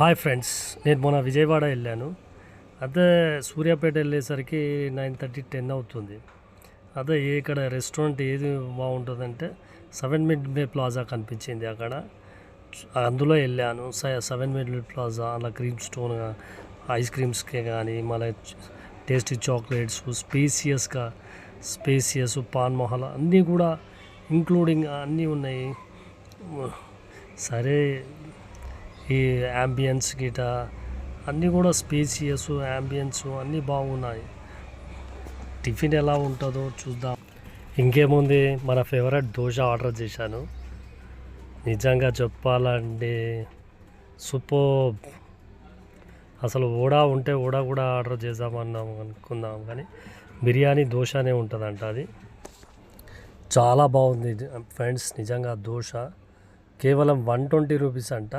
Hi friends, నేను మొన్న విజయవాడ వెళ్ళాను. అదే సూర్యాపేట వెళ్ళేసరికి 9:30 10 అవుతుంది. అదే ఇక్కడ రెస్టారెంట్ ఏది బాగుంటుందంటే 7 మిడ్ ప్లాజా కనిపించింది అక్కడ. అందులో వెళ్ళాను. 7 మిడ్ ప్లాజా అలా క్రీమ్ స్టోన్ ఐస్ క్రీమ్స్కే కానీ మళ్ళీ tasty chocolates spacious pan Mahal అన్నీ కూడా ఇంక్లూడింగ్ అన్నీ ఉన్నాయి. సరే, ఈ యాంబియన్స్ గిట అన్నీ కూడా స్పేసియస్ యాంబియన్స్ అన్నీ బాగున్నాయి. టిఫిన్ ఎలా ఉంటుందో చూద్దాం. ఇంకేముంది, మన ఫేవరెట్ దోశ ఆర్డర్ చేశాను. నిజంగా చెప్పాలంటే సూపర్. అసలు వడ ఉంటే వడ కూడా ఆర్డర్ చేద్దామన్నాము అనుకుందాం, కానీ బిర్యానీ దోశనే ఉంటుందంట. అది చాలా బాగుంది ఫ్రెండ్స్. నిజంగా దోశ కేవలం 120 రూపీస్ అంట.